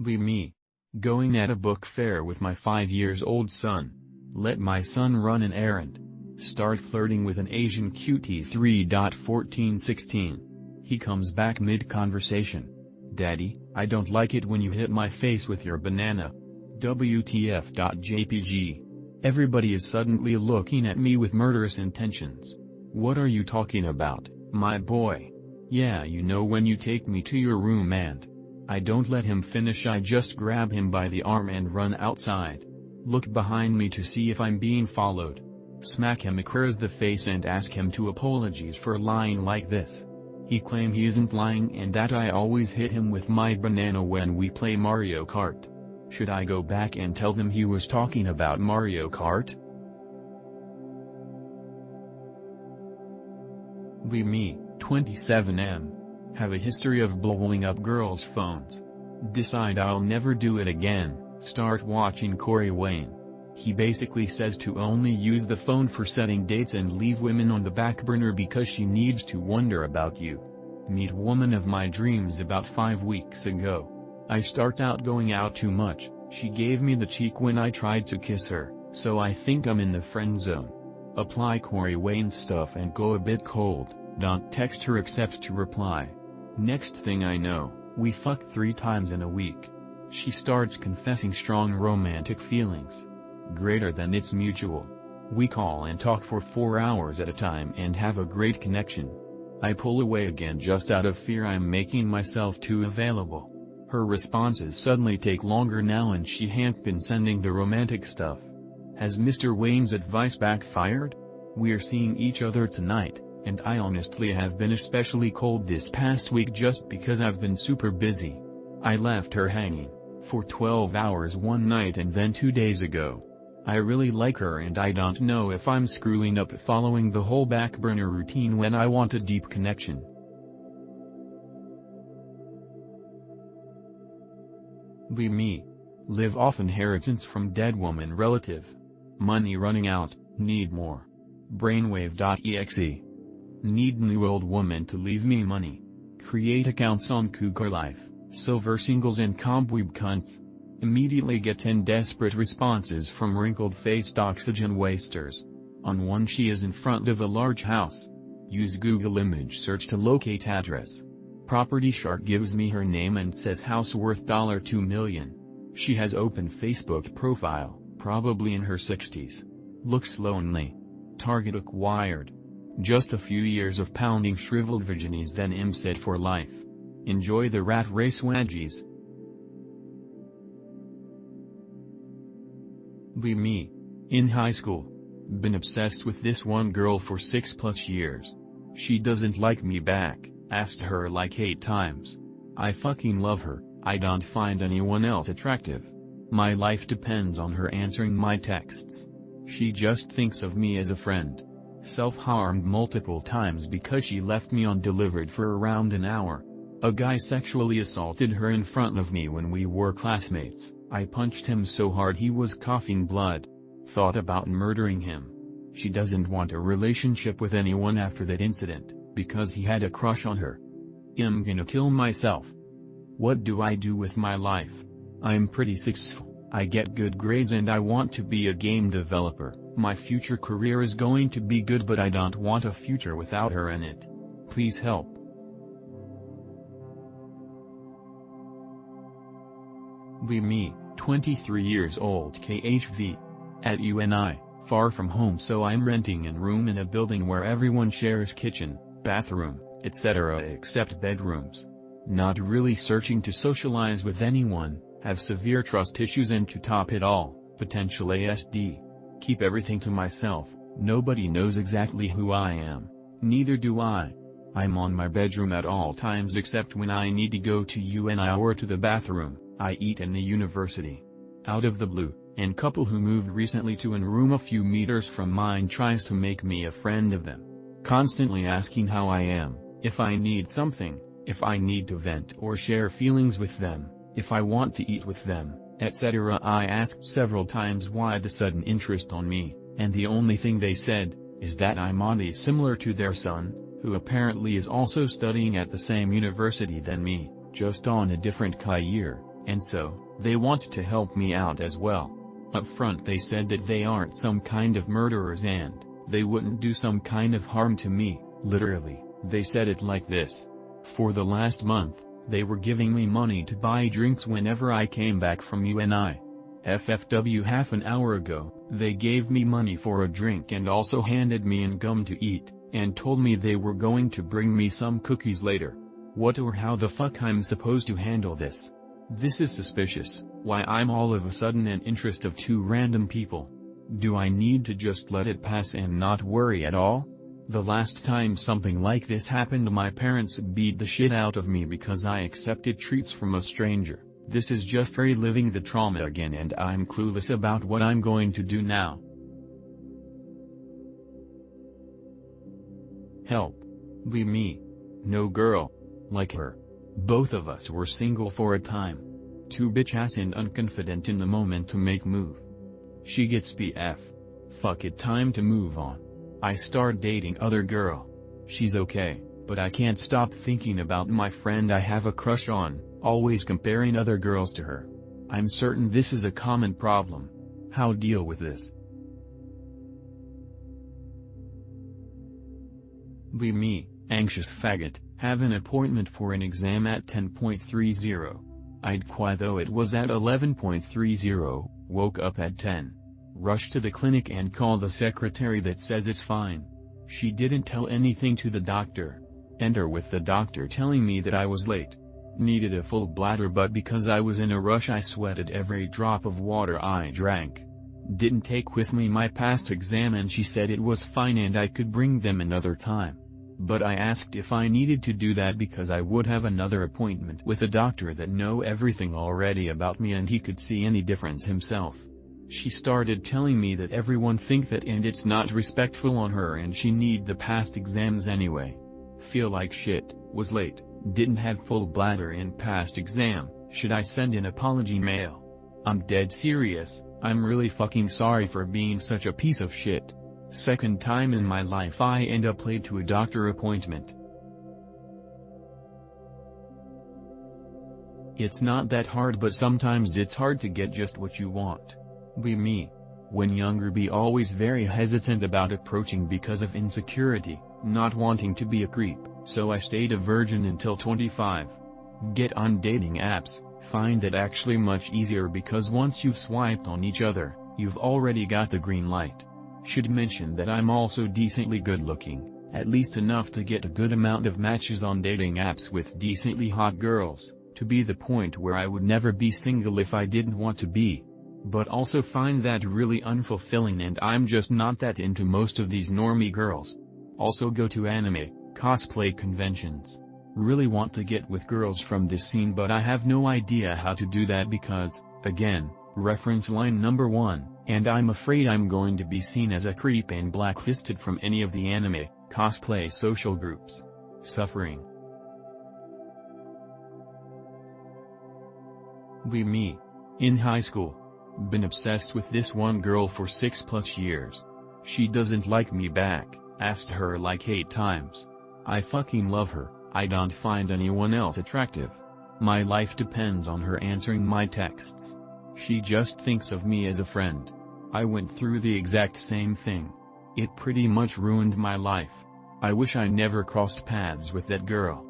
Be me. Going at a book fair with my 5-year-old son. Let my son run an errand. Start flirting with an Asian cutie 3.1416. He comes back mid-conversation. Daddy, I don't like it when you hit my face with your banana. WTF.jpg. Everybody is suddenly looking at me with murderous intentions. What are you talking about, my boy? Yeah, you know, when you take me to your room and I don't let him finish, I just grab him by the arm and run outside. Look behind me to see if I'm being followed. Smack him across the face and ask him to apologize for lying like this. He claim he isn't lying and that I always hit him with my banana when we play Mario Kart. Should I go back and tell them he was talking about Mario Kart? Be me, 27M. Have a history of blowing up girls' phones. Decide I'll never do it again. Start watching Corey Wayne. He basically says to only use the phone for setting dates and leave women on the back burner because she needs to wonder about you. Meet woman of my dreams about 5 weeks ago. I start out going out too much, she gave me the cheek when I tried to kiss her, so I think I'm in the friend zone. Apply Corey Wayne stuff and go a bit cold, don't text her except to reply. Next thing I know, we fucked 3 times in a week. She starts confessing strong romantic feelings. Greater than it's mutual. We call and talk for 4 hours at a time and have a great connection. I pull away again just out of fear I'm making myself too available. Her responses suddenly take longer now and she ain't been sending the romantic stuff. Has Mr. Wayne's advice backfired? We're seeing each other tonight, and I honestly have been especially cold this past week just because I've been super busy. I left her hanging for 12 hours one night and then 2 days ago. I really like her and I don't know if I'm screwing up following the whole back burner routine when I want a deep connection. Be me. Live off inheritance from dead woman relative. Money running out, need more. Brainwave.exe. Need new old woman to leave me money. Create accounts on Cougar Life, Silver Singles and Cobweb Cunts. Immediately get 10 desperate responses from wrinkled-faced oxygen wasters. On one, she is in front of a large house. Use Google image search to locate address. Property Shark gives me her name and says house worth $2 million. She has open Facebook profile, probably in her 60s. Looks lonely. Target acquired. Just a few years of pounding shriveled virginies, then IMSET for life. Enjoy the rat race wedgies. Be me. In high school. Been obsessed with this one girl for 6+ years. She doesn't like me back, asked her like 8 times. I fucking love her, I don't find anyone else attractive. My life depends on her answering my texts. She just thinks of me as a friend. Self-harmed multiple times because she left me undelivered for around an hour. A guy sexually assaulted her in front of me when we were classmates. I punched him so hard he was coughing blood. Thought about murdering him. She doesn't want a relationship with anyone after that incident, because he had a crush on her. I'm gonna kill myself. What do I do with my life? I'm pretty successful, I get good grades and I want to be a game developer. My future career is going to be good, but I don't want a future without her in it. Please help. Be me, 23 years old KHV. At UNI, far from home, so I'm renting a room in a building where everyone shares kitchen, bathroom, etc. except bedrooms. Not really searching to socialize with anyone, have severe trust issues and to top it all, potential ASD. Keep everything to myself, nobody knows exactly who I am, neither do I. I'm on my bedroom at all times except when I need to go to UNI or to the bathroom. I eat in the university. Out of the blue, and couple who moved recently to an room a few meters from mine tries to make me a friend of them. Constantly asking how I am, if I need something, if I need to vent or share feelings with them, if I want to eat with them, etc. I asked several times why the sudden interest on me, and the only thing they said, is that I'm oddly similar to their son, who apparently is also studying at the same university than me, just on a different year. And so, they want to help me out as well. Up front they said that they aren't some kind of murderers and they wouldn't do some kind of harm to me. Literally, they said it like this. For the last month, they were giving me money to buy drinks whenever I came back from UNI. FFW half an hour ago, they gave me money for a drink and also handed me in gum to eat, and told me they were going to bring me some cookies later. What or how the fuck I'm supposed to handle this? This is suspicious. Why I'm all of a sudden an interest of two random people? Do I need to just let it pass and not worry at all? The last time something like this happened, my parents beat the shit out of me because I accepted treats from a stranger. This is just reliving the trauma again and I'm clueless about what I'm going to do now. Help. Be me. No girl. Like her. Both of us were single for a time. Too bitch-ass and unconfident in the moment to make move. She gets PF. Fuck it, time to move on. I start dating other girl. She's okay, but I can't stop thinking about my friend I have a crush on, always comparing other girls to her. I'm certain this is a common problem. How deal with this? Be me, anxious faggot, have an appointment for an exam at 10:30. I'd quit though it was at 11:30, woke up at 10. Rush to the clinic and call the secretary that says it's fine. She didn't tell anything to the doctor. Enter with the doctor telling me that I was late. Needed a full bladder but because I was in a rush I sweated every drop of water I drank. Didn't take with me my past exam and she said it was fine and I could bring them another time. But I asked if I needed to do that because I would have another appointment with a doctor that know everything already about me and he could see any difference himself. She started telling me that everyone think that and it's not respectful on her and she need the past exams anyway. Feel like shit, was late, didn't have full bladder in past exam, should I send an apology mail? I'm dead serious, I'm really fucking sorry for being such a piece of shit. Second time in my life I end up late to a doctor appointment. It's not that hard but sometimes it's hard to get just what you want. Be me. When younger be always very hesitant about approaching because of insecurity, not wanting to be a creep, so I stayed a virgin until 25. Get on dating apps, find that actually much easier because once you've swiped on each other, you've already got the green light. Should mention that I'm also decently good looking, at least enough to get a good amount of matches on dating apps with decently hot girls, to be the point where I would never be single if I didn't want to be. But also find that really unfulfilling and I'm just not that into most of these normie girls. Also go to anime, cosplay conventions. Really want to get with girls from this scene but I have no idea how to do that because, again, reference line number 1. And I'm afraid I'm going to be seen as a creep and blacklisted from any of the anime, cosplay social groups. Suffering. Be me. In high school. Been obsessed with this one girl for 6+ years. She doesn't like me back, asked her like 8 times. I fucking love her, I don't find anyone else attractive. My life depends on her answering my texts. She just thinks of me as a friend. I went through the exact same thing. It pretty much ruined my life. I wish I never crossed paths with that girl.